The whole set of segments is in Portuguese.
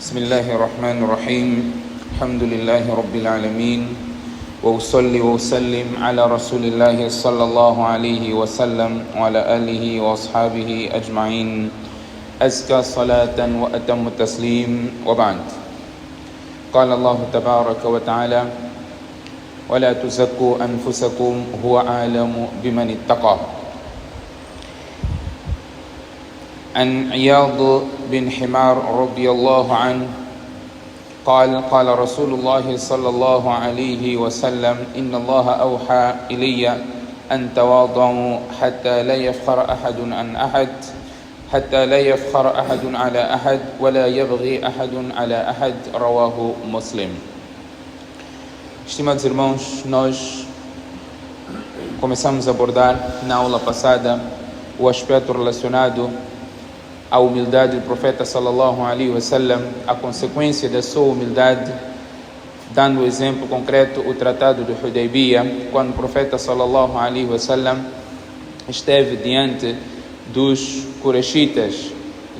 بسم الله الرحمن الرحيم الحمد لله رب العالمين وأصلي وأسلم على رسول الله صلى الله عليه وسلم وعلى آله وأصحابه أجمعين أزكى صلاة وأتم التسليم وبعد. قال الله تبارك وتعالى ولا تزكوا أنفسكم هو أعلم بمن اتقى. عن عياض بن حمار رضي الله عنه قال قال رسول الله صلى الله عليه وسلم إن الله أوحى إلي أن تواضعوا حتى لا يفخر أحد على أحد ولا يبغي أحد على أحد. رواه مسلم. Estimados irmãos, nós começamos a abordar na aula passada o aspecto relacionado à humildade do profeta sallallahu alaihi wasallam, a consequência da sua humildade, dando o exemplo concreto o tratado de Hudaybiyah, quando o profeta sallallahu alaihi wasallam esteve diante dos Qurayshitas,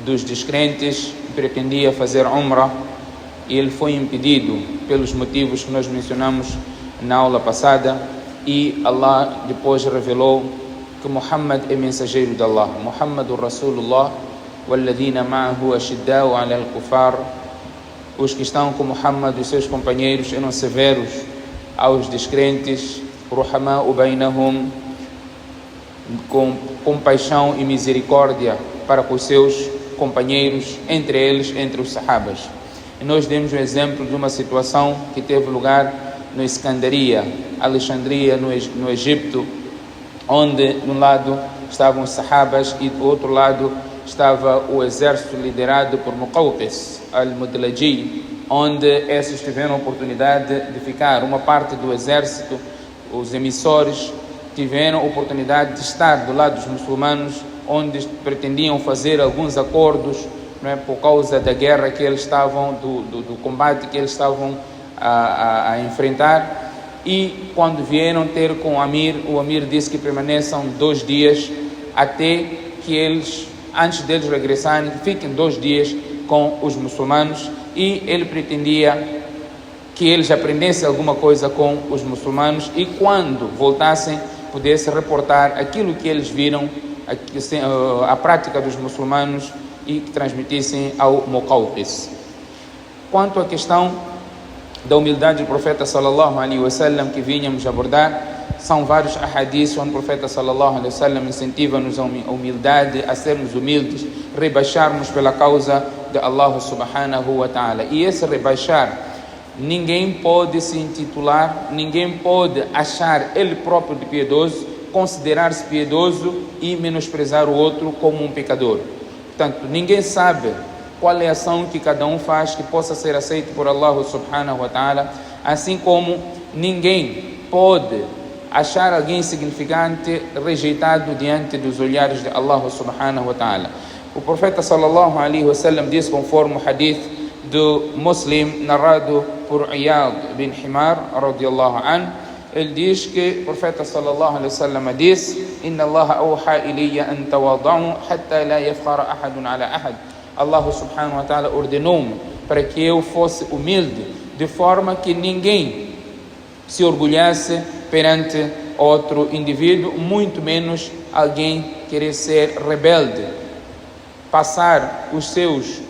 dos descrentes, e pretendia fazer Umrah, e ele foi impedido pelos motivos que nós mencionamos na aula passada, e Allah depois revelou que Muhammad é mensageiro de Allah, Muhammadur Rasulullah, وَالَّذِينَ مَعَهُ أَشِدَّاءُ عَلَى الْكُفَّارِ. Os que estão com Muhammad e seus companheiros eram severos aos descrentes, رُحَمَاءُ بَيْنَهُمْ, com compaixão e misericórdia para com os seus companheiros, entre eles, entre os sahabas. E nós demos um exemplo de uma situação que teve lugar no Escandaria, Alexandria, no Egito, onde de um lado estavam os sahabas e do outro lado estava o exército liderado por Muqawqis al-Mudlaji, onde esses tiveram a oportunidade de ficar. Uma parte do exército, os emissores, tiveram a oportunidade de estar do lado dos muçulmanos, onde pretendiam fazer alguns acordos, não é, por causa da guerra que eles estavam, do combate que eles estavam a enfrentar. E quando vieram ter com o Amir disse que permaneçam 2 dias até que eles, antes deles regressarem, fiquem 2 dias com os muçulmanos, e ele pretendia que eles aprendessem alguma coisa com os muçulmanos e quando voltassem pudessem reportar aquilo que eles viram, a prática dos muçulmanos, e que transmitissem ao Muqawqis. Quanto à questão da humildade do profeta sallallahu alaihi wasallam que vínhamos abordar, são vários ahadiths onde o profeta sallallahu alaihi wasallam incentiva-nos a humildade, a sermos humildes, rebaixarmos pela causa de Allah subhanahu wa ta'ala. E esse rebaixar, ninguém pode se intitular, ninguém pode achar ele próprio de piedoso, considerar-se piedoso e menosprezar o outro como um pecador. Portanto, ninguém sabe qual é a ação que cada um faz que possa ser aceita por Allah subhanahu wa ta'ala, assim como ninguém pode achar alguém insignificante rejeitado diante dos olhares de Allah subhanahu wa ta'ala. O profeta sallallahu alaihi wasallam diz, conforme o hadith do Muslim narrado por Iyad bin Himar radiyallahu anhu, ele diz que o profeta sallallahu alaihi wasallam diz: Inna Allah awha ilayya an tawada'u hatta la yafkhara ahadun ala ahad. Allah subhanahu wa ta'ala ordenou-me para que eu fosse humilde, de forma que ninguém se orgulhasse perante outro indivíduo, muito menos alguém querer ser rebelde, passar os seus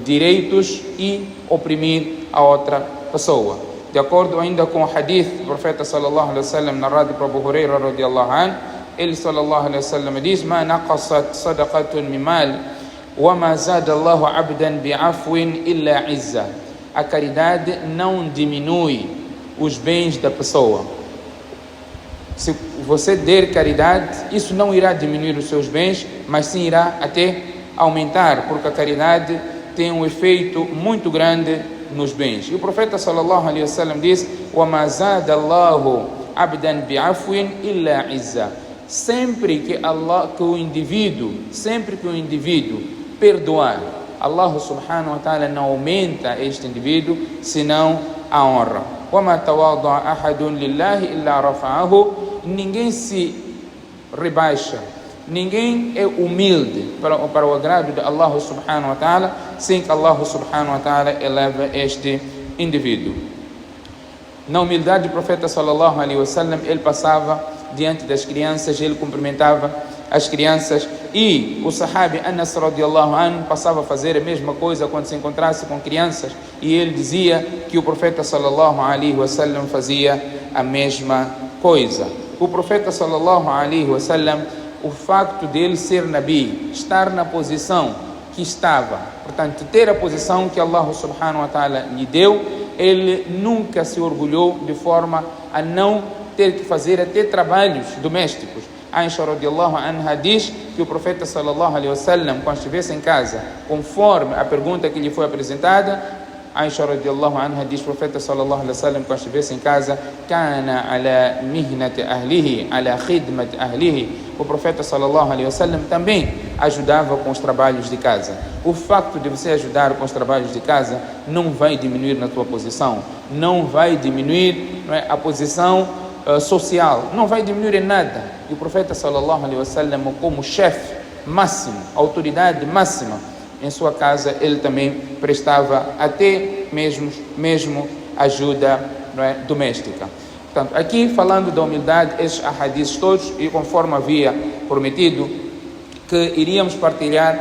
direitos e oprimir a outra pessoa. De acordo ainda com o hadith do profeta sallallahu alaihi wasallam narrado por Abu Hurairah radiyallahu anhu, ele sallallahu alaihi wasallam diz: "Ma naqasat sadaqatun min mal wa ma zada Allahu 'abdan bi'afwin illa 'izza." A caridade não diminui os bens da pessoa. Se você der caridade, isso não irá diminuir os seus bens, mas sim irá até aumentar, porque a caridade tem um efeito muito grande nos bens. E o profeta sallallahu alaihi wasallam diz: "Wa ma zada Allahu 'abdan bi'afwin illa 'izza." Sempre que o indivíduo perdoar, Allah subhanahu wa ta'ala não aumenta este indivíduo, senão a honra. "Wa ma tawada'a ahadun lillahi illa rafa'ahu." Ninguém se rebaixa, ninguém é humilde para o agrado de Allah subhanahu wa ta'ala, sem que Allah subhanahu wa ta'ala eleve este indivíduo. Na humildade do profeta sallallahu alaihi wasallam, ele passava diante das crianças, ele cumprimentava as crianças, e o sahabi Anas radiallahu anhu passava a fazer a mesma coisa quando se encontrasse com crianças, e ele dizia que o profeta sallallahu alaihi wasallam fazia a mesma coisa. O profeta sallallahu alaihi wasallam, o facto dele ser Nabi, estar na posição que estava, portanto ter a posição que Allah subhanahu wa ta'ala lhe deu, ele nunca se orgulhou de forma a não ter que fazer até trabalhos domésticos. Aisha radiallahu anha diz que o profeta sallallahu alaihi wasallam, quando estivesse em casa, conforme a pergunta que lhe foi apresentada, Aisha radiallahu anha diz, o profeta sallallahu alaihi wasallam, quando estivesse em casa, kana ala mihnati ahlihi, ala khidmati ahlihi, o profeta sallallahu alaihi wasallam também ajudava com os trabalhos de casa. O facto de você ajudar com os trabalhos de casa não vai diminuir na tua posição, não vai diminuir, não é, a posição social, não vai diminuir em nada. E o profeta sallallahu alaihi wasallam, como chefe máximo, autoridade máxima em sua casa, ele também prestava até mesmo ajuda, não é, doméstica. Portanto, aqui falando da humildade, esses ahadiths todos, e conforme havia prometido, que iríamos partilhar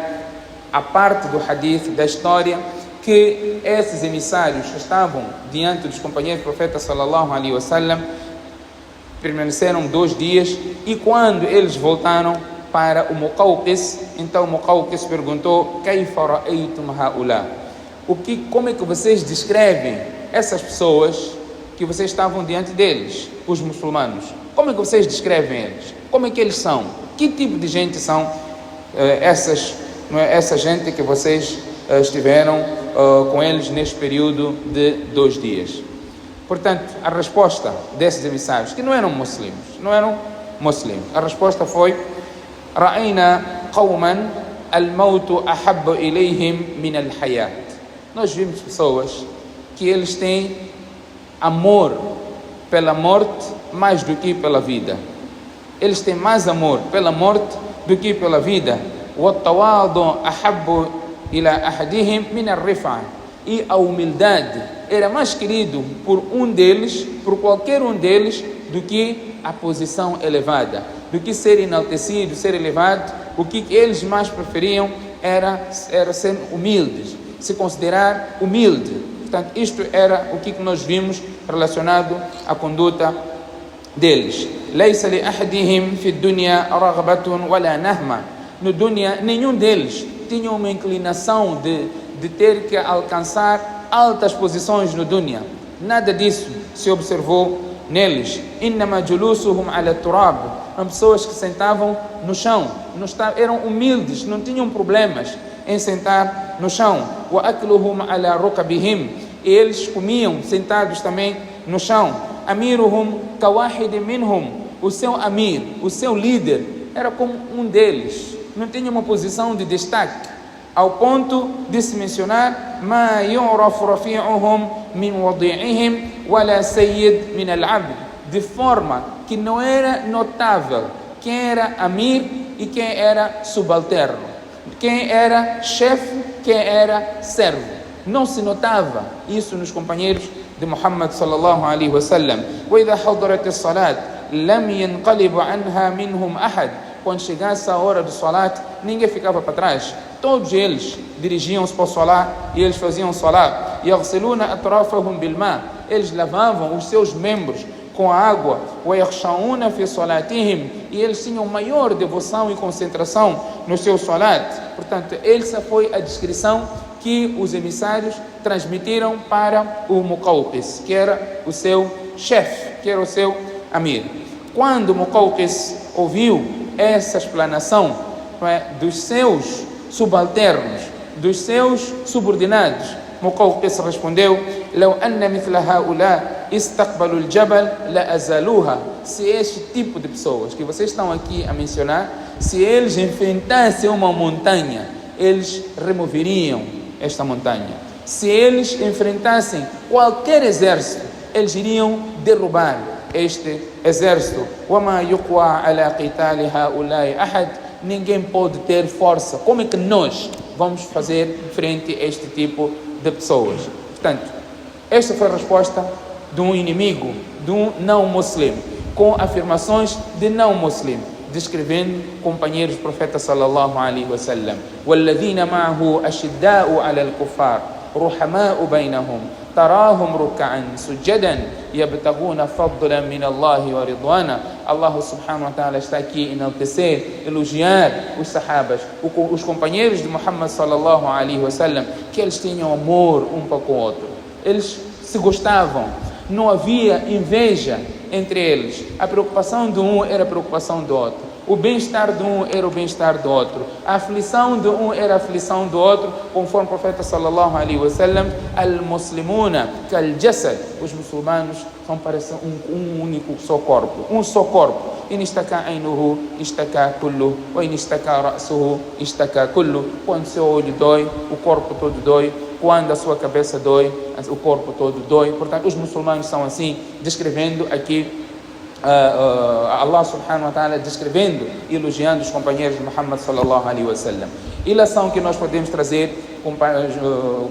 a parte do hadith, da história, que esses emissários estavam diante dos companheiros do profeta sallallahu alaihi wasallam, permaneceram 2 dias, e quando eles voltaram para o Muqawqis, então o Muqawqis perguntou: Kayfa ra'aytum ha'ula? Como é que vocês descrevem essas pessoas que vocês estavam diante deles, os muçulmanos? Como é que vocês descrevem eles? Como é que eles são? Que tipo de gente são essa gente que vocês estiveram com eles neste período de 2 dias? Portanto, a resposta desses emissários, que não eram muslims, a resposta foi: Ra'ayna qawman al-mautu ahabbu ilayhim min al-hayat. Nós vimos pessoas que eles têm amor pela morte mais do que pela vida. Eles têm mais amor pela morte do que pela vida. وَالتَّوَاضُ أَحَبُّ إِلَى أَحَدِهِمْ مِنَ الرِّفْعَةِ. E a humildade era mais querido por qualquer um deles, do que a posição elevada, do que ser enaltecido, ser elevado. O que eles mais preferiam era ser humildes, se considerar humilde. Portanto, isto era o que nós vimos relacionado à conduta deles. لَيْسَ لِأَحَدِهِمْ فِي الدُّنْيَا رَغْبَةٌ وَلَا نَهْمَةٌ. No dunya, nenhum deles tinha uma inclinação de ter que alcançar altas posições no dunya. Nada disso se observou neles. إِنَّمَا جُلُوسُهُمْ عَلَى التُّرَابِ. Eram pessoas que sentavam no chão, eram humildes, não tinham problemas em sentar no chão. وَأَكْلُهُمْ عَلَى رُكَبِهِمْ. E eles comiam sentados também no chão. أَمِيرُهُمْ كَوَاحِدٍ مِنْهُمْ. O seu amir, o seu líder, era como um deles, não tinha uma posição de destaque, ao ponto de se mencionar: ما يعرف رفيعهم من وضيعهم ولا سيد من العبد. De forma que não era notável quem era amir e quem era subalterno, quem era chefe, quem era servo. Não se notava isso nos companheiros de Muhammad sallallahu alaihi wasallam. وإذا حضرت الصلاة لم ينقلب عنها منهم أحد. Quando chegasse a hora do salat, ninguém ficava para trás. Todos eles dirigiam-se para o salat e eles faziam salat. يغسلون أطرافهم بالماء. Eles lavavam os seus membros com a água. ويخشعون في صلاتهم. E eles tinham maior devoção e concentração no seu salat. Portanto, essa foi a descrição que os emissários transmitiram para o Muqawqis, que era o seu chefe, que era o seu amir. Quando o Muqawqis ouviu essa explanação, dos seus subalternos, dos seus subordinados, Muqawqis respondeu: لو أن مثل هؤلاء استقبلوا الجبل لأزالوها. Se este tipo de pessoas que vocês estão aqui a mencionar, se eles enfrentassem uma montanha, eles removeriam esta montanha. Se eles enfrentassem qualquer exército, eles iriam derrubar este exército. وَمَا يُقْوَى عَلَى قِتَالِ هَؤُلَاءِ أَحَدٍ. Ninguém pode ter força. Como é que nós vamos fazer frente a este tipo de pessoas? Portanto, esta foi a resposta de um inimigo, de um não-muslim, com afirmações de não-muslim, descrevendo companheiros do profeta sallallahu alaihi wasallam. وَالَّذِينَ مَعَهُ أَشِدَّاءُ عَلَى الْكُفَّارِ رُحَمَاءُ بَيْنَهُمْ تراهم ركعا سجدا يبتغون فضلا من الله ورضوانا. Allah subhanahu wa ta'ala está aqui a enaltecer, elogiar os sahabas, os companheiros de Muhammad sallallahu alaihi wasallam, que eles tinham amor um para com o outro, eles se gostavam, não havia inveja entre eles, a preocupação de um era a preocupação do outro, o bem-estar de um era o bem-estar do outro, a aflição de um era a aflição do outro, conforme o profeta sallallahu alaihi wasallam, al-muslimuna kal-jasad, os muçulmanos são parece um único só corpo, um só corpo. In istaka ainuhu istaka kullu, ou in istaka ra'suhu istaka kullu. Quando seu olho dói, o corpo todo dói. Quando a sua cabeça dói, o corpo todo dói. Portanto, os muçulmanos são assim, descrevendo aqui Allah subhanahu wa ta'ala, descrevendo e elogiando os companheiros de Muhammad sallallahu alaihi wasallam. E a lição que nós podemos trazer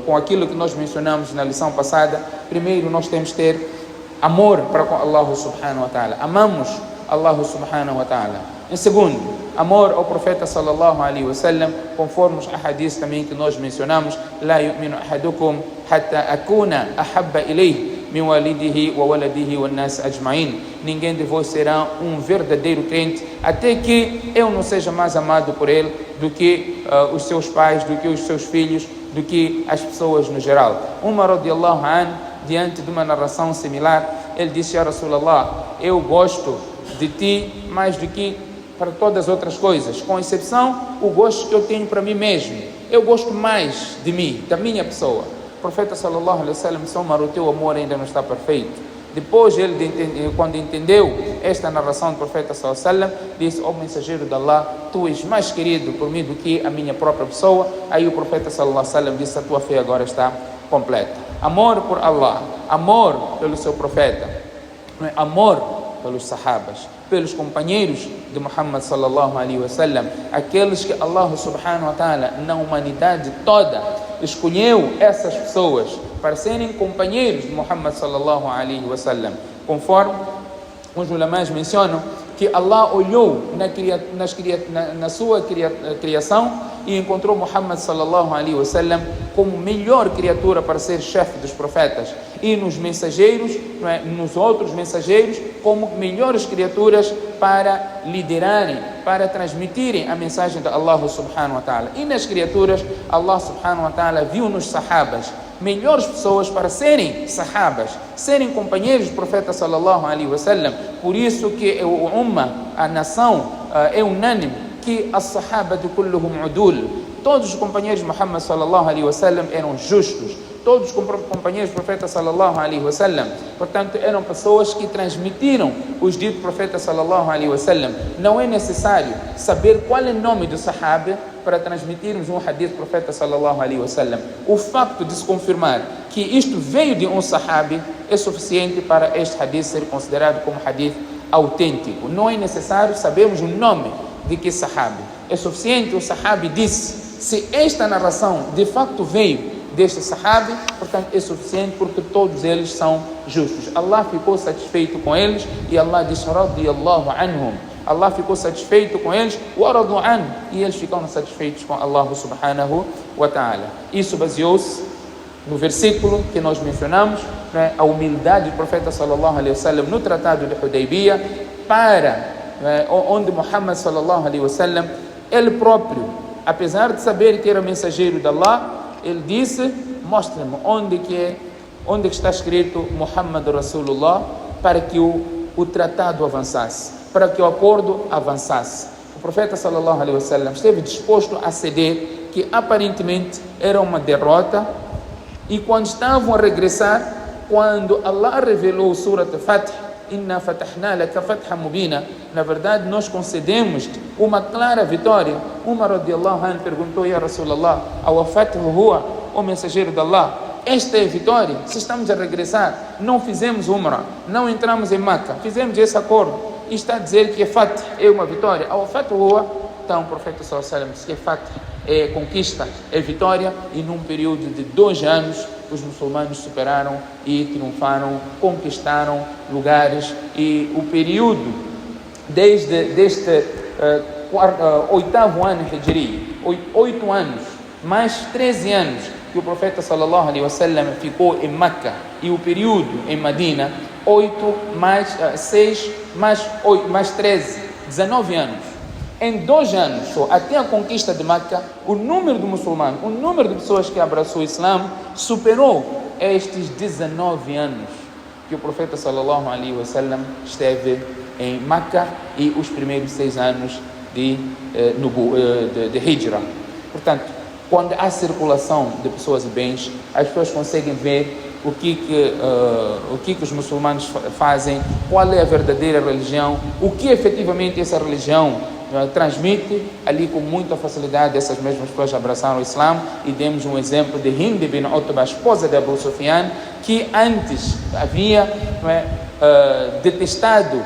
com aquilo que nós mencionamos na lição passada: primeiro, nós temos que ter amor para com Allah subhanahu wa ta'ala, amamos Allah subhanahu wa ta'ala. Em segundo, amor ao profeta sallallahu alaihi wasallam, conforme os hadiths também que nós mencionamos: la yu'minu ahadukum hatta akuna ahabba ilayhi min walidihi wa waladihi wa nas ajma'in. Ninguém de vós será um verdadeiro crente até que eu não seja mais amado por ele do que os seus pais, do que os seus filhos, do que as pessoas no geral. Umar radiallahu anhu, diante de uma narração similar, ele disse: Ya Rasulallah, eu gosto de ti mais do que para todas as outras coisas, com exceção o gosto que eu tenho para mim mesmo. Eu gosto mais de mim, da minha pessoa. O profeta sallallahu alaihi wasallam disse: Umar, o teu amor ainda não está perfeito. Depois ele, quando entendeu esta narração do profeta sallallahu alaihi wasallam, disse: ó mensageiro de Allah, tu és mais querido por mim do que a minha própria pessoa. Aí o profeta sallallahu alaihi wasallam disse: a tua fé agora está completa. Amor por Allah, amor pelo seu profeta, amor pelos sahabas, pelos companheiros de Muhammad sallallahu alaihi wasallam, aqueles que Allah subhanahu wa ta'ala, na humanidade toda, escolheu essas pessoas para serem companheiros de Muhammad sallallahu alaihi wasallam, conforme os ulamás mencionam que Allah olhou na sua criação e encontrou Muhammad sallallahu alaihi wasallam como melhor criatura para ser chefe dos profetas, e nos mensageiros, nos outros mensageiros, como melhores criaturas para liderarem, para transmitirem a mensagem de Allah subhanahu wa ta'ala. E nas criaturas, Allah subhanahu wa ta'ala viu nos sahabas melhores pessoas para serem sahabas, serem companheiros do profeta sallallahu alaihi wasallam. Por isso que o ummah, a nação, é unânime que as sahabas de kulluhum udul, todos os companheiros de Muhammad sallallahu alaihi wasallam eram justos, todos os companheiros do profeta sallallahu alaihi wasallam, portanto, eram pessoas que transmitiram os ditos do profeta sallallahu alaihi wasallam. Não é necessário saber qual é o nome do sahaba para transmitirmos um hadith do profeta sallallahu alaihi wasallam. O facto de se confirmar que isto veio de um sahabi é suficiente para este hadith ser considerado como hadith autêntico. Não é necessário sabermos o nome de que sahabi. É suficiente o sahabi disse. Se esta narração de facto veio deste sahabi, portanto é suficiente, porque todos eles são justos. Allah ficou satisfeito com eles e Allah disse: radiyallahu anhum. Allah ficou satisfeito com eles, waradu anhu, e eles ficaram satisfeitos com Allah subhanahu wa ta'ala. Isso baseou-se no versículo que nós mencionamos, a humildade do profeta sallallahu alaihi wasallam no tratado de Hudaybiyah, onde Muhammad sallallahu alaihi wasallam, ele próprio, apesar de saber que era mensageiro de Allah, ele disse: mostre-me onde que está escrito Muhammad Rasulullah, para que o tratado avançasse, para que o acordo avançasse. O profeta sallallahu alaihi wasallam esteve disposto a ceder, que aparentemente era uma derrota, e quando estavam a regressar, quando Allah revelou o Surat Fath, Inna fatahna laka fatha mubina, na verdade nós concedemos uma clara vitória. Umar radiallahu anhu perguntou: Ya Rasulallah, aw fathu huwa, o mensageiro de Allah, esta é a vitória? Se estamos a regressar, não fizemos Umrah, não entramos em Makkah, fizemos esse acordo, e está a dizer que Fath é uma vitória. Aw fathu huwa, então o profeta sallallahu alaihi wasallam disse que Fath é conquista, é vitória, e num período de 2 anos os muçulmanos superaram e triunfaram, conquistaram lugares, e o período desde este 8º ano Hijri, 8 anos, mais 13 anos que o profeta sallallahu alaihi wasallam ficou em Meca, e o período em Medina, 8 mais 6 mais 8 mais 13, 19 anos. Em 2 anos só, até a conquista de Meca, o número de muçulmanos, o número de pessoas que abraçou o Islã superou estes 19 anos que o profeta sallallahu alaihi wasallam esteve em Meca, e os primeiros 6 anos de Hijra. Portanto, quando há circulação de pessoas e bens, as pessoas conseguem ver o que os muçulmanos fazem, qual é a verdadeira religião, o que efetivamente essa religião transmite. Ali, com muita facilidade, essas mesmas pessoas abraçaram o Islã, e demos um exemplo de Hind bin Utbah, a esposa de Abu Sufyan, que antes havia detestado,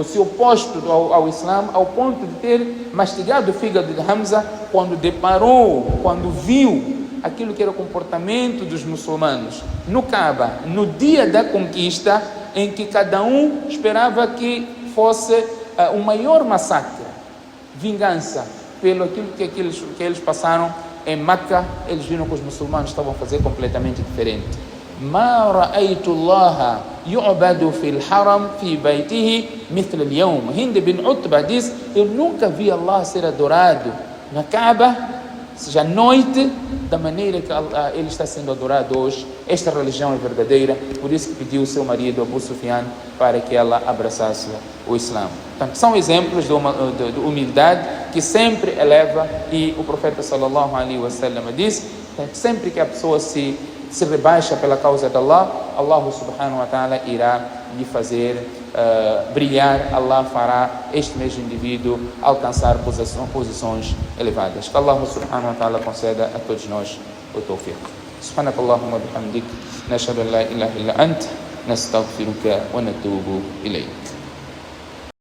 se oposto ao Islã, ao ponto de ter mastigado o fígado de Hamza, quando viu aquilo que era o comportamento dos muçulmanos no Kaaba, no dia da conquista, em que cada um esperava que fosse o maior massacre, vingança, pelo aquilo que eles passaram em Meca. Eles viram que os muçulmanos estavam a fazer completamente diferente. ما رأيت الله يعبد في الحرم في بيته مثل اليوم. Hind bin Utbah diz: eu nunca vi Allah ser adorado na Kaaba, seja à noite, da maneira que ele está sendo adorado hoje. Esta religião é verdadeira. Por isso que pediu o seu marido Abu Sufyan para que ela abraçasse o Islã. Portanto, são exemplos de humildade que sempre eleva, e o profeta sallallahu alaihi wasallam diz: sempre que a pessoa se rebaixa pela causa de Allah, Allah subhanahu wa ta'ala irá lhe fazer brilhar. Allah fará este mesmo indivíduo alcançar posições elevadas. Que Allah subhanahu wa ta'ala conceda a todos nós o tawfiq. Subhanak Allahumma bihamdik, nashhadu an la ilaha illa ant, nastaghfiruka wa natubu ilayk.